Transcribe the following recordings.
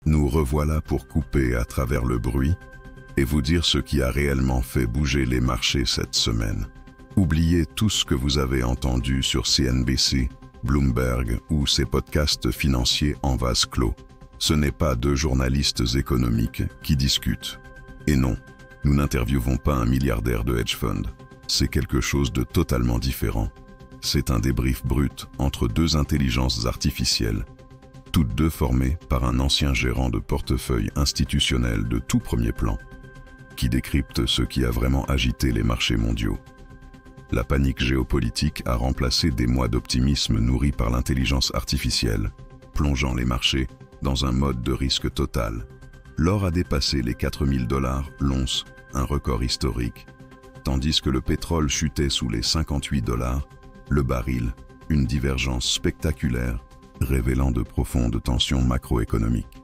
Nous revoilà pour couper à travers le bruit et vous dire ce qui a réellement fait bouger les marchés cette semaine. Oubliez tout ce que vous avez entendu sur CNBC, Bloomberg ou ces podcasts financiers en vase clos. Ce n'est pas deux journalistes économiques qui discutent. Et non, nous n'interviewons pas un milliardaire de hedge fund. C'est quelque chose de totalement différent. C'est un débrief brut entre deux intelligences artificielles, toutes deux formées par un ancien gérant de portefeuille institutionnel de tout premier plan, qui décrypte ce qui a vraiment agité les marchés mondiaux. La panique géopolitique a remplacé des mois d'optimisme nourris par l'intelligence artificielle, plongeant les marchés dans un mode de risque total. L'or a dépassé les 4 000 $ l'once, un record historique, tandis que le pétrole chutait sous les 58 $, le baril, une divergence spectaculaire, révélant de profondes tensions macroéconomiques.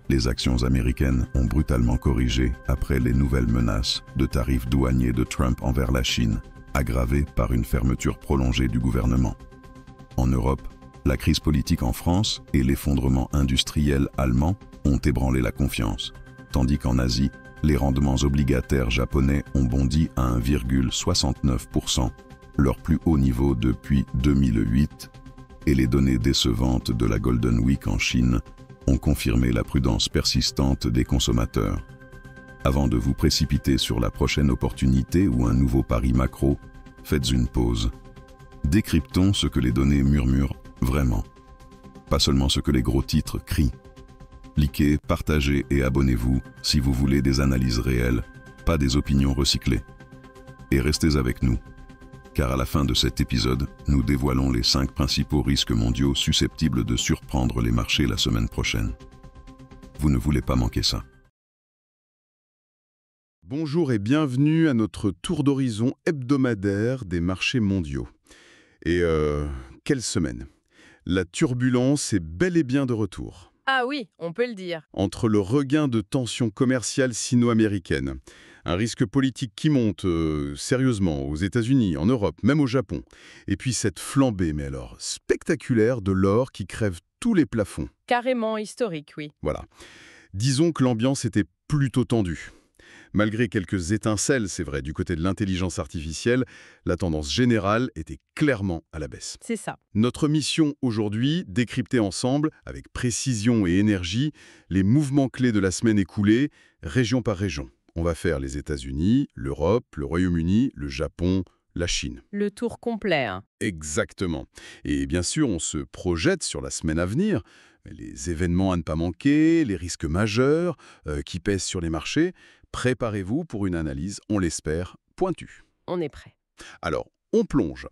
Les actions américaines ont brutalement corrigé après les nouvelles menaces de tarifs douaniers de Trump envers la Chine, aggravées par une fermeture prolongée du gouvernement. En Europe, la crise politique en France et l'effondrement industriel allemand ont ébranlé la confiance, tandis qu'en Asie, les rendements obligataires japonais ont bondi à 1,69%, leur plus haut niveau depuis 2008, et les données décevantes de la Golden Week en Chine ont confirmé la prudence persistante des consommateurs. Avant de vous précipiter sur la prochaine opportunité ou un nouveau pari macro, faites une pause. Décryptons ce que les données murmurent vraiment, pas seulement ce que les gros titres crient. Likez, partagez et abonnez-vous si vous voulez des analyses réelles, pas des opinions recyclées. Et restez avec nous, car à la fin de cet épisode, nous dévoilons les 5 principaux risques mondiaux susceptibles de surprendre les marchés la semaine prochaine. Vous ne voulez pas manquer ça. Bonjour et bienvenue à notre tour d'horizon hebdomadaire des marchés mondiaux. Et quelle semaine! La turbulence est bel et bien de retour. Ah oui, on peut le dire. Entre le regain de tensions commerciales sino-américaines, un risque politique qui monte sérieusement aux États-Unis, en Europe, même au Japon, et puis cette flambée, mais alors spectaculaire, de l'or qui crève tous les plafonds. Carrément historique, oui. Voilà. Disons que l'ambiance était plutôt tendue. Malgré quelques étincelles, c'est vrai, du côté de l'intelligence artificielle, la tendance générale était clairement à la baisse. C'est ça. Notre mission aujourd'hui, décrypter ensemble, avec précision et énergie, les mouvements clés de la semaine écoulée, région par région. On va faire les États-Unis, l'Europe, le Royaume-Uni, le Japon, la Chine. Le tour complet. Exactement. Et bien sûr, on se projette sur la semaine à venir, les événements à ne pas manquer, les risques majeurs qui pèsent sur les marchés. Préparez-vous pour une analyse, on l'espère, pointue. On est prêt. Alors, on plonge.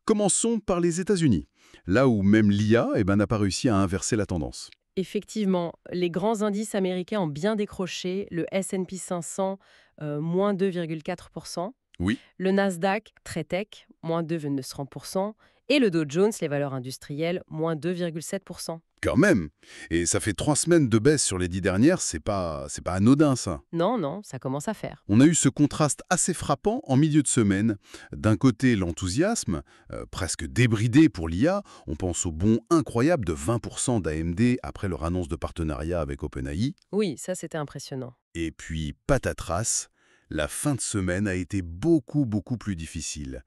Commençons par les États-Unis, là où même l'IA n'a pas réussi à inverser la tendance. Effectivement, les grands indices américains ont bien décroché, le S&P 500, moins 2,4%. Oui. Le Nasdaq, très tech, moins 2,9%. Et le Dow Jones, les valeurs industrielles, moins 2,7%. Quand même. Et ça fait 3 semaines de baisse sur les 10 dernières, c'est pas anodin ça. Non, ça commence à faire. On a eu ce contraste assez frappant en milieu de semaine. D'un côté, l'enthousiasme, presque débridé pour l'IA. On pense au bond incroyable de 20% d'AMD après leur annonce de partenariat avec OpenAI. Oui, ça c'était impressionnant. Et puis, patatras, la fin de semaine a été beaucoup plus difficile.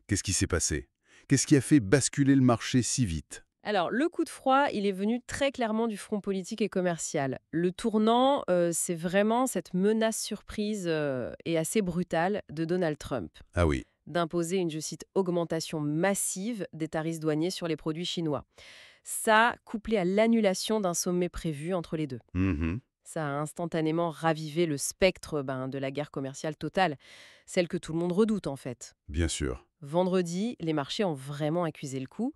Qu'est-ce qui s'est passé? Qu'est-ce qui a fait basculer le marché si vite? Alors, le coup de froid, il est venu très clairement du front politique et commercial. Le tournant, c'est vraiment cette menace surprise et assez brutale de Donald Trump. Ah oui. D'imposer une, je cite, augmentation massive des tarifs douaniers sur les produits chinois. Ça, couplé à l'annulation d'un sommet prévu entre les deux. Ça a instantanément ravivé le spectre de la guerre commerciale totale, celle que tout le monde redoute en fait. Bien sûr. Vendredi, les marchés ont vraiment accusé le coup.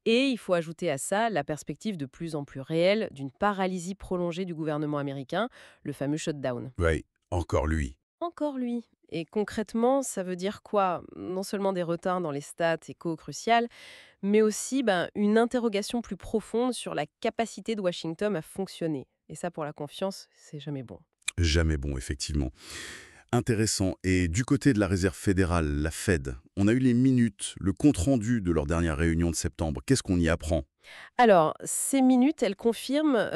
Et il faut ajouter à ça la perspective de plus en plus réelle d'une paralysie prolongée du gouvernement américain, le fameux shutdown. Oui, encore lui. Encore lui. Et concrètement, ça veut dire quoi? Non seulement des retards dans les stats éco-cruciales, mais aussi une interrogation plus profonde sur la capacité de Washington à fonctionner. Et ça, pour la confiance, c'est jamais bon. Jamais bon, effectivement. Intéressant. Et du côté de la Réserve fédérale, la Fed, on a eu les minutes, le compte-rendu de leur dernière réunion de septembre. Qu'est-ce qu'on y apprend? Alors, ces minutes, elles confirment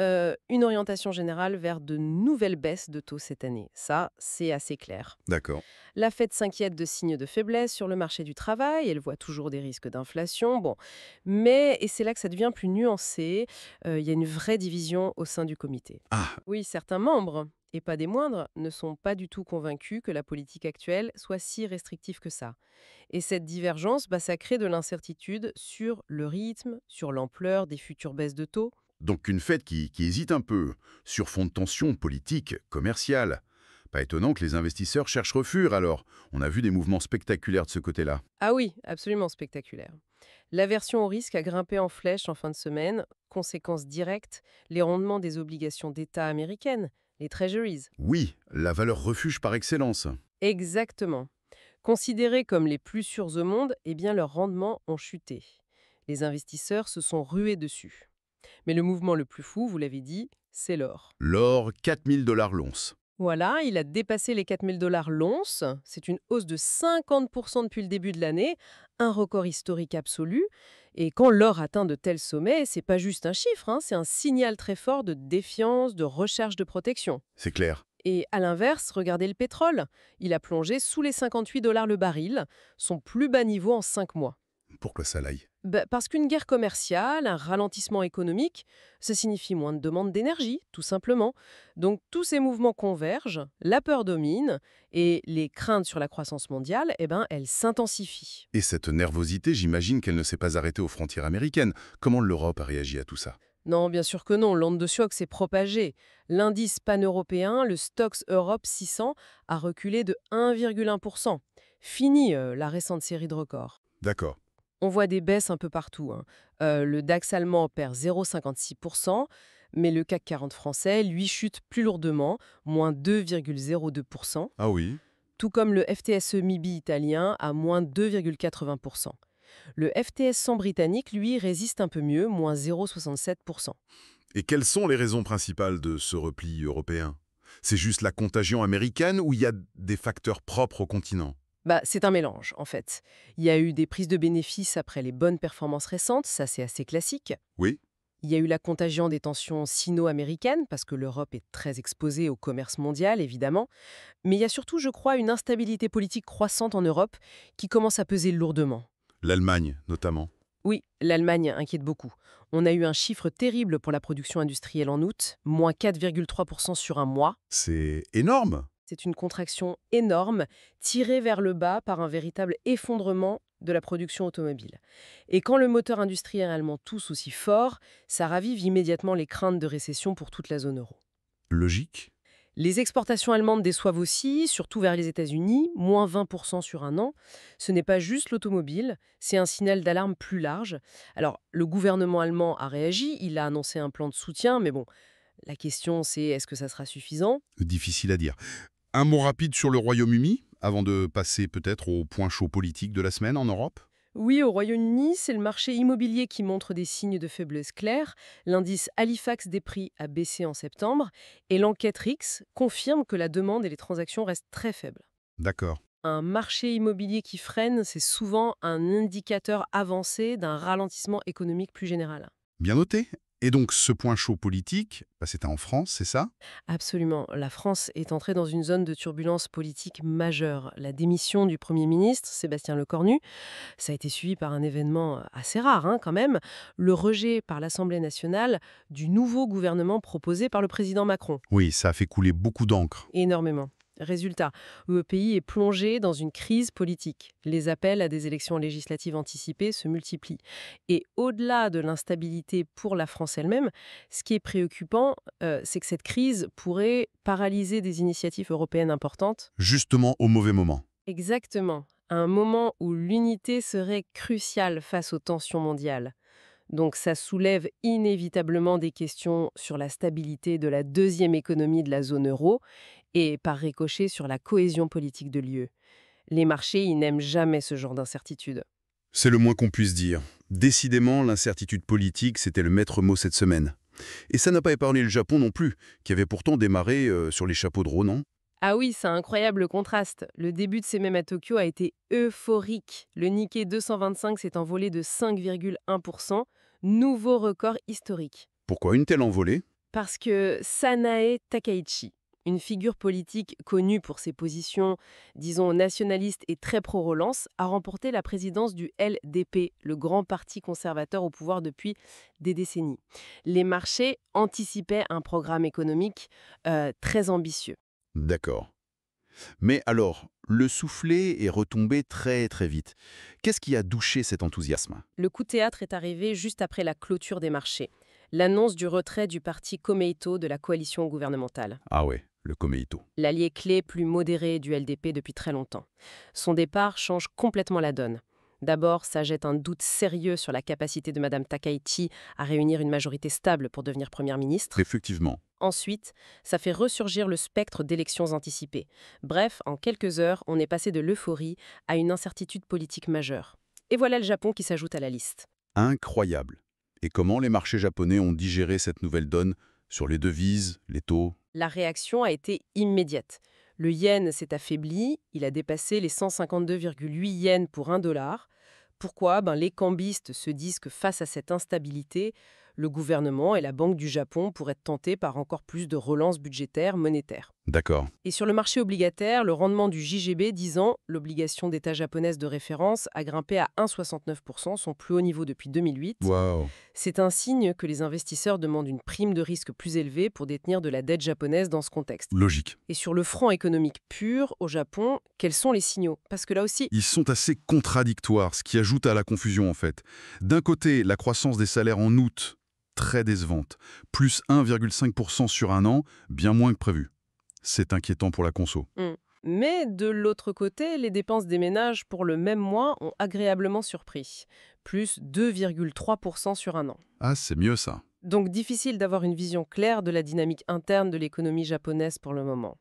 une orientation générale vers de nouvelles baisses de taux cette année. Ça, c'est assez clair. D'accord. La Fed s'inquiète de signes de faiblesse sur le marché du travail, elle voit toujours des risques d'inflation, bon. Mais, et c'est là que ça devient plus nuancé, il y a une vraie division au sein du comité. Ah, Oui, certains membres, et pas des moindres, ne sont pas du tout convaincus que la politique actuelle soit si restrictive que ça. Et cette divergence, ça crée de l'incertitude sur le rythme, sur l'ampleur des futures baisses de taux. donc une Fed qui hésite un peu, sur fond de tension politique, commerciale. Pas étonnant que les investisseurs cherchent refuge alors. On a vu des mouvements spectaculaires de ce côté-là. Ah oui, absolument spectaculaire. L'aversion au risque a grimpé en flèche en fin de semaine. Conséquence directe, les rendements des obligations d'État américaines, les treasuries. Oui, la valeur refuge par excellence. Exactement. Considérés comme les plus sûrs au monde, eh bien leurs rendements ont chuté. Les investisseurs se sont rués dessus. Mais le mouvement le plus fou, vous l'avez dit, c'est l'or. L'or, 4000 $ l'once. Voilà, il a dépassé les 4000 $ l'once. C'est une hausse de 50% depuis le début de l'année, un record historique absolu. Et quand l'or atteint de tels sommets, c'est pas juste un chiffre, c'est un signal très fort de défiance, de recherche de protection. C'est clair. Et à l'inverse, regardez le pétrole. Il a plongé sous les 58 $ le baril, son plus bas niveau en 5 mois. Pourquoi ça l'aille? Parce qu'une guerre commerciale, un ralentissement économique, ça signifie moins de demande d'énergie, tout simplement. Donc tous ces mouvements convergent, la peur domine, et les craintes sur la croissance mondiale, elles s'intensifient. Et cette nervosité, j'imagine qu'elle ne s'est pas arrêtée aux frontières américaines. Comment l'Europe a réagi à tout ça? Non, bien sûr que non, l'onde de choc s'est propagée. L'indice pan-européen, le Stoxx Europe 600, a reculé de 1,1%. Fini la récente série de records. D'accord. On voit des baisses un peu partout. Le DAX allemand perd 0,56%, mais le CAC 40 français, lui, chute plus lourdement, moins 2,02%, Ah oui. tout comme le FTSE MIB italien à moins 2,80%. Le FTSE 100 britannique, lui, résiste un peu mieux, moins 0,67%. Et quelles sont les raisons principales de ce repli européen? C'est juste la contagion américaine ou il y a des facteurs propres au continent? C'est un mélange, en fait. Il y a eu des prises de bénéfices après les bonnes performances récentes, ça c'est assez classique. Oui. Il y a eu la contagion des tensions sino-américaines, parce que l'Europe est très exposée au commerce mondial, évidemment. Mais il y a surtout, je crois, une instabilité politique croissante en Europe qui commence à peser lourdement. L'Allemagne, notamment. Oui, l'Allemagne inquiète beaucoup. On a eu un chiffre terrible pour la production industrielle en août, moins 4,3% sur un mois. C'est énorme. C'est une contraction énorme, tirée vers le bas par un véritable effondrement de la production automobile. Et quand le moteur industriel allemand tousse aussi fort, ça ravive immédiatement les craintes de récession pour toute la zone euro. Logique. Les exportations allemandes déçoivent aussi, surtout vers les États-Unis, moins 20% sur un an. Ce n'est pas juste l'automobile, c'est un signal d'alarme plus large. Alors, le gouvernement allemand a réagi, il a annoncé un plan de soutien, mais bon, la question c'est est-ce que ça sera suffisant? Difficile à dire. Un mot rapide sur le Royaume-Uni, avant de passer peut-être au point chaud politique de la semaine en Europe? Oui, au Royaume-Uni, c'est le marché immobilier qui montre des signes de faiblesse clairs. L'indice Halifax des prix a baissé en septembre et l'enquête RIX confirme que la demande et les transactions restent très faibles. D'accord. Un marché immobilier qui freine, c'est souvent un indicateur avancé d'un ralentissement économique plus général. Bien noté. Et donc ce point chaud politique, c'était en France, c'est ça? Absolument. La France est entrée dans une zone de turbulence politique majeure. La démission du Premier ministre, Sébastien Lecornu, ça a été suivi par un événement assez rare quand même, le rejet par l'Assemblée nationale du nouveau gouvernement proposé par le président Macron. Oui, ça a fait couler beaucoup d'encre. Énormément. Résultat, le pays est plongé dans une crise politique. Les appels à des élections législatives anticipées se multiplient. Et au-delà de l'instabilité pour la France elle-même, ce qui est préoccupant, c'est que cette crise pourrait paralyser des initiatives européennes importantes. Justement au mauvais moment. Exactement, à un moment où l'unité serait cruciale face aux tensions mondiales. Donc ça soulève inévitablement des questions sur la stabilité de la deuxième économie de la zone euro et par ricochet sur la cohésion politique de l'UE. Les marchés, ils n'aiment jamais ce genre d'incertitude. C'est le moins qu'on puisse dire. Décidément, l'incertitude politique, c'était le maître mot cette semaine. Et ça n'a pas épargné le Japon non plus, qui avait pourtant démarré sur les chapeaux de roue, non? Ah oui, c'est un incroyable contraste. Le début de ces mèmes à Tokyo a été euphorique. Le Nikkei 225 s'est envolé de 5,1%, Nouveau record historique. Pourquoi une telle envolée? Parce que Sanae Takaichi, une figure politique connue pour ses positions, disons, nationalistes et très pro-relance, a remporté la présidence du LDP, le grand parti conservateur au pouvoir depuis des décennies. Les marchés anticipaient un programme économique très ambitieux. D'accord. Mais alors, le soufflet est retombé très très vite. Qu'est-ce qui a douché cet enthousiasme? Le coup de théâtre est arrivé juste après la clôture des marchés, l'annonce du retrait du parti Komeito de la coalition gouvernementale. Ah ouais, le Komeito. L'allié clé plus modéré du LDP depuis très longtemps. Son départ change complètement la donne. D'abord, ça jette un doute sérieux sur la capacité de Mme Takaichi à réunir une majorité stable pour devenir première ministre. Effectivement. Ensuite, ça fait ressurgir le spectre d'élections anticipées. Bref, en quelques heures, on est passé de l'euphorie à une incertitude politique majeure. Et voilà le Japon qui s'ajoute à la liste. Incroyable. Et comment les marchés japonais ont digéré cette nouvelle donne sur les devises, les taux? La réaction a été immédiate. Le yen s'est affaibli, il a dépassé les 152,8 yens pour $1. Pourquoi? Les cambistes se disent que face à cette instabilité, le gouvernement et la Banque du Japon pourraient être tentés par encore plus de relance budgétaire monétaire. D'accord. Et sur le marché obligataire, le rendement du JGB 10 ans, l'obligation d'État japonaise de référence, a grimpé à 1,69%, son plus haut niveau depuis 2008. Waouh. C'est un signe que les investisseurs demandent une prime de risque plus élevée pour détenir de la dette japonaise dans ce contexte. Logique. Et sur le front économique pur, au Japon, quels sont les signaux? Parce que là aussi, Ils sont assez contradictoires, ce qui ajoute à la confusion en fait. D'un côté, la croissance des salaires en août, très décevante, plus 1,5% sur un an, bien moins que prévu. C'est inquiétant pour la conso. Mais de l'autre côté, les dépenses des ménages pour le même mois ont agréablement surpris, plus 2,3% sur un an. Ah, c'est mieux ça. Donc difficile d'avoir une vision claire de la dynamique interne de l'économie japonaise pour le moment.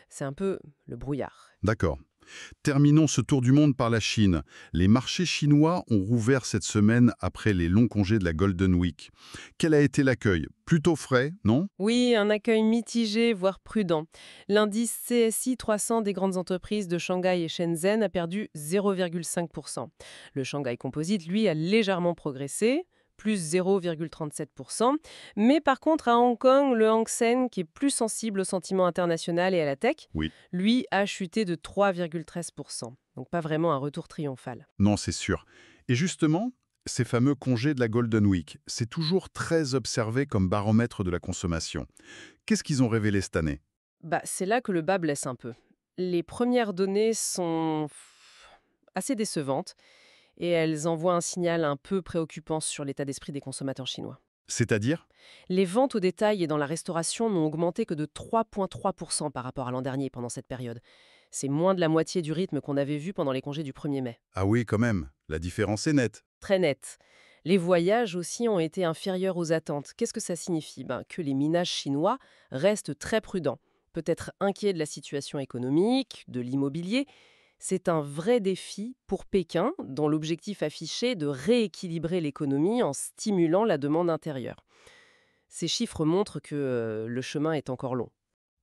C'est un peu le brouillard. D'accord. Terminons ce tour du monde par la Chine. Les marchés chinois ont rouvert cette semaine après les longs congés de la Golden Week. Quel a été l'accueil? Plutôt frais, non? Oui, un accueil mitigé, voire prudent. L'indice CSI 300 des grandes entreprises de Shanghai et Shenzhen a perdu 0,5%. Le Shanghai Composite, lui, a légèrement progressé, plus 0,37%. Mais par contre, à Hong Kong, le Hang Seng, qui est plus sensible au sentiment international et à la tech, Oui. lui, a chuté de 3,13%. Donc pas vraiment un retour triomphal. Non, c'est sûr. Et justement, ces fameux congés de la Golden Week, c'est toujours très observé comme baromètre de la consommation. Qu'est-ce qu'ils ont révélé cette année? C'est là que le bas blesse un peu. Les premières données sont assez décevantes et elles envoient un signal un peu préoccupant sur l'état d'esprit des consommateurs chinois. C'est-à-dire? Les ventes au détail et dans la restauration n'ont augmenté que de 3,3% par rapport à l'an dernier pendant cette période. C'est moins de la moitié du rythme qu'on avait vu pendant les congés du 1er mai. Ah oui, quand même. La différence est nette. Très net. Les voyages aussi ont été inférieurs aux attentes. Qu'est-ce que ça signifie? Que les ménages chinois restent très prudents, peut-être inquiets de la situation économique, de l'immobilier. C'est un vrai défi pour Pékin, dont l'objectif affiché est de rééquilibrer l'économie en stimulant la demande intérieure. Ces chiffres montrent que le chemin est encore long.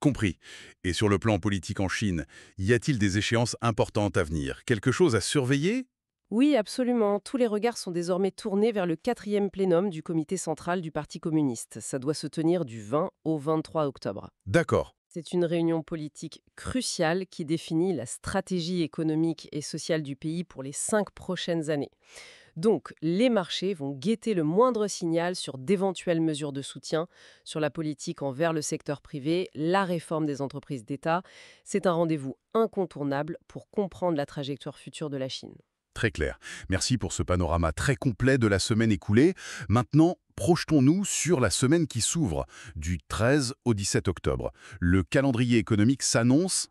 Compris. Et sur le plan politique en Chine, y a-t-il des échéances importantes à venir? Quelque chose à surveiller? Oui, absolument. Tous les regards sont désormais tournés vers le 4e plénum du comité central du Parti communiste. Ça doit se tenir du 20 au 23 octobre. D'accord. C'est une réunion politique cruciale qui définit la stratégie économique et sociale du pays pour les 5 prochaines années. Donc, les marchés vont guetter le moindre signal sur d'éventuelles mesures de soutien, sur la politique envers le secteur privé, la réforme des entreprises d'État. C'est un rendez-vous incontournable pour comprendre la trajectoire future de la Chine. Très clair. Merci pour ce panorama très complet de la semaine écoulée. Maintenant, projetons-nous sur la semaine qui s'ouvre, du 13 au 17 octobre. Le calendrier économique s'annonce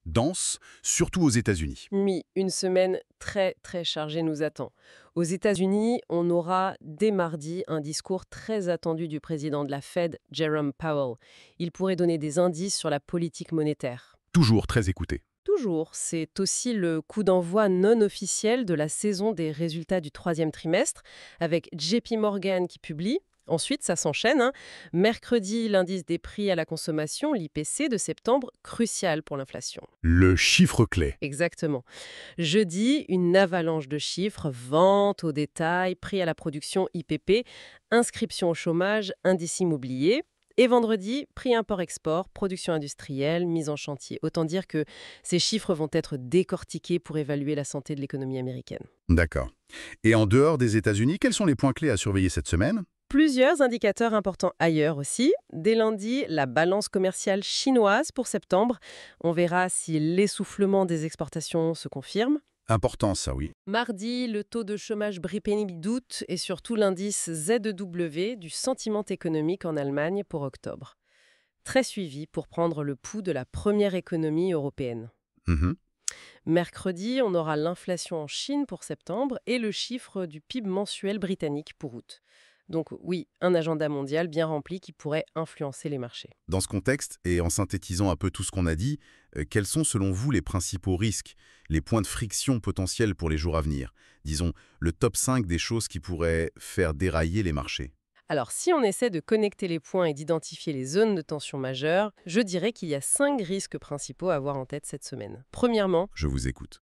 dense, surtout aux États-Unis. Oui, une semaine très très chargée nous attend. Aux États-Unis, on aura dès mardi un discours très attendu du président de la Fed, Jerome Powell. Il pourrait donner des indices sur la politique monétaire. Toujours très écouté. Toujours, c'est aussi le coup d'envoi non officiel de la saison des résultats du 3e trimestre, avec JP Morgan qui publie, Ensuite, ça s'enchaîne, hein. Mercredi, l'indice des prix à la consommation, l'IPC de septembre, crucial pour l'inflation. Le chiffre clé. Exactement. Jeudi, une avalanche de chiffres, vente au détail, prix à la production IPP, inscription au chômage, indice immobilier. Et vendredi, prix import-export, production industrielle, mise en chantier. Autant dire que ces chiffres vont être décortiqués pour évaluer la santé de l'économie américaine. D'accord. Et en dehors des États-Unis, quels sont les points clés à surveiller cette semaine? Plusieurs indicateurs importants ailleurs aussi. Dès lundi, la balance commerciale chinoise pour septembre. On verra si l'essoufflement des exportations se confirme. Important, ça, oui. Mardi, le taux de chômage britannique d'août et surtout l'indice ZEW du sentiment économique en Allemagne pour octobre. Très suivi pour prendre le pouls de la première économie européenne. Mhm. Mercredi, on aura l'inflation en Chine pour septembre et le chiffre du PIB mensuel britannique pour août. Donc oui, un agenda mondial bien rempli qui pourrait influencer les marchés. Dans ce contexte, et en synthétisant un peu tout ce qu'on a dit, quels sont selon vous les principaux risques, les points de friction potentiels pour les jours à venir? Disons, le top 5 des choses qui pourraient faire dérailler les marchés. Alors si on essaie de connecter les points et d'identifier les zones de tension majeures, je dirais qu'il y a 5 risques principaux à avoir en tête cette semaine. Premièrement, Je vous écoute.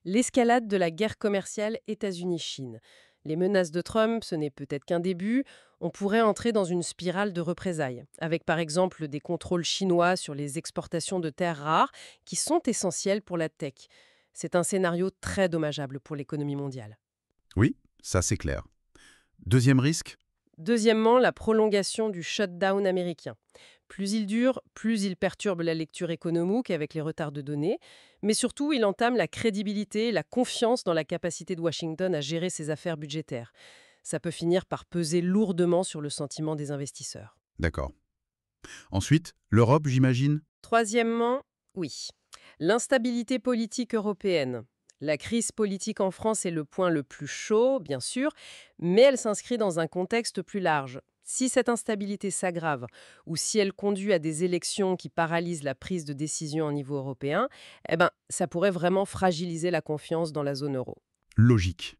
l'escalade de la guerre commerciale États-Unis-Chine. Les menaces de Trump, ce n'est peut-être qu'un début. On pourrait entrer dans une spirale de représailles, avec par exemple des contrôles chinois sur les exportations de terres rares qui sont essentielles pour la tech. C'est un scénario très dommageable pour l'économie mondiale. Oui, ça c'est clair. Deuxième risque? Deuxièmement, la prolongation du shutdown américain. Plus il dure, plus il perturbe la lecture économique avec les retards de données, mais surtout il entame la crédibilité, la confiance dans la capacité de Washington à gérer ses affaires budgétaires. Ça peut finir par peser lourdement sur le sentiment des investisseurs. D'accord. Ensuite, l'Europe, j'imagine? Troisièmement, oui, l'instabilité politique européenne. La crise politique en France est le point le plus chaud, bien sûr, mais elle s'inscrit dans un contexte plus large. Si cette instabilité s'aggrave ou si elle conduit à des élections qui paralysent la prise de décision au niveau européen, ça pourrait vraiment fragiliser la confiance dans la zone euro. Logique.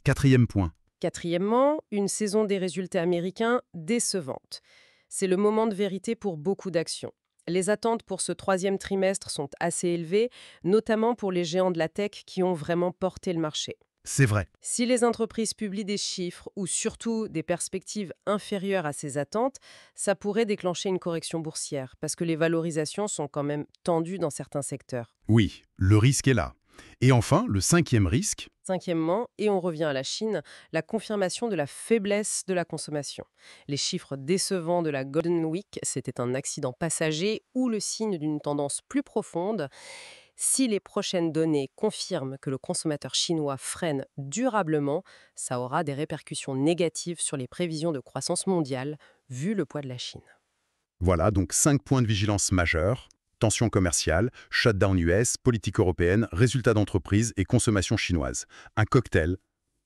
Quatrième point. Quatrièmement, une saison des résultats américains décevante. C'est le moment de vérité pour beaucoup d'actions. Les attentes pour ce troisième trimestre sont assez élevées, notamment pour les géants de la tech qui ont vraiment porté le marché. C'est vrai. Si les entreprises publient des chiffres ou surtout des perspectives inférieures à ces attentes, ça pourrait déclencher une correction boursière parce que les valorisations sont quand même tendues dans certains secteurs. Oui, le risque est là. Et enfin, le cinquième risque? Cinquièmement, et on revient à la Chine, la confirmation de la faiblesse de la consommation. Les chiffres décevants de la Golden Week, c'était un accident passager ou le signe d'une tendance plus profonde. Si les prochaines données confirment que le consommateur chinois freine durablement, ça aura des répercussions négatives sur les prévisions de croissance mondiale, vu le poids de la Chine. Voilà, donc 5 points de vigilance majeurs. Tensions commerciales, shutdown US, politique européenne, résultats d'entreprise et consommation chinoise. Un cocktail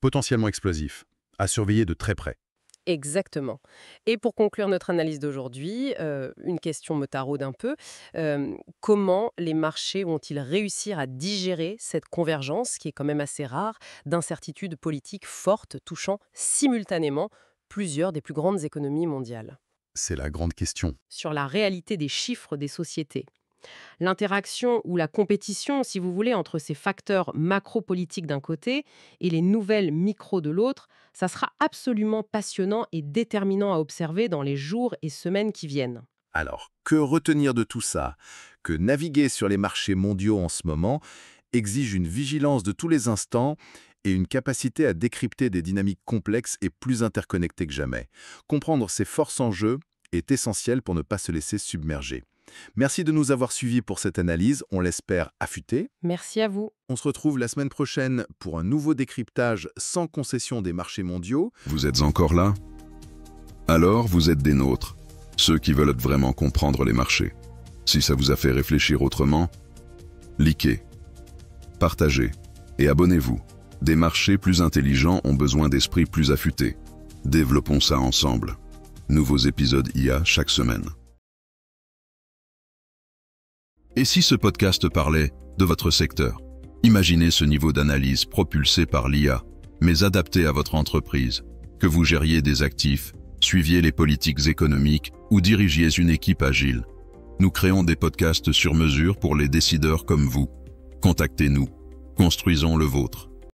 potentiellement explosif, à surveiller de très près. Exactement. Et pour conclure notre analyse d'aujourd'hui, une question me taraude un peu. Comment les marchés vont-ils réussir à digérer cette convergence, qui est quand même assez rare, d'incertitudes politiques fortes touchant simultanément plusieurs des plus grandes économies mondiales? C'est la grande question. Sur la réalité des chiffres des sociétés. L'interaction ou la compétition, si vous voulez, entre ces facteurs macro-politiques d'un côté et les nouvelles micro de l'autre, ça sera absolument passionnant et déterminant à observer dans les jours et semaines qui viennent. Alors, que retenir de tout ça? Que naviguer sur les marchés mondiaux en ce moment exige une vigilance de tous les instants et une capacité à décrypter des dynamiques complexes et plus interconnectées que jamais. Comprendre ces forces en jeu est essentiel pour ne pas se laisser submerger. Merci de nous avoir suivis pour cette analyse, on l'espère affûtée. Merci à vous. On se retrouve la semaine prochaine pour un nouveau décryptage sans concession des marchés mondiaux. Vous êtes encore là? Alors vous êtes des nôtres, ceux qui veulent vraiment comprendre les marchés. Si ça vous a fait réfléchir autrement, likez, partagez et abonnez-vous. Des marchés plus intelligents ont besoin d'esprits plus affûtés. Développons ça ensemble. Nouveaux épisodes IA chaque semaine. Et si ce podcast parlait de votre secteur? Imaginez ce niveau d'analyse propulsé par l'IA, mais adapté à votre entreprise. Que vous gériez des actifs, suiviez les politiques économiques ou dirigiez une équipe agile. Nous créons des podcasts sur mesure pour les décideurs comme vous. Contactez-nous. Construisons le vôtre.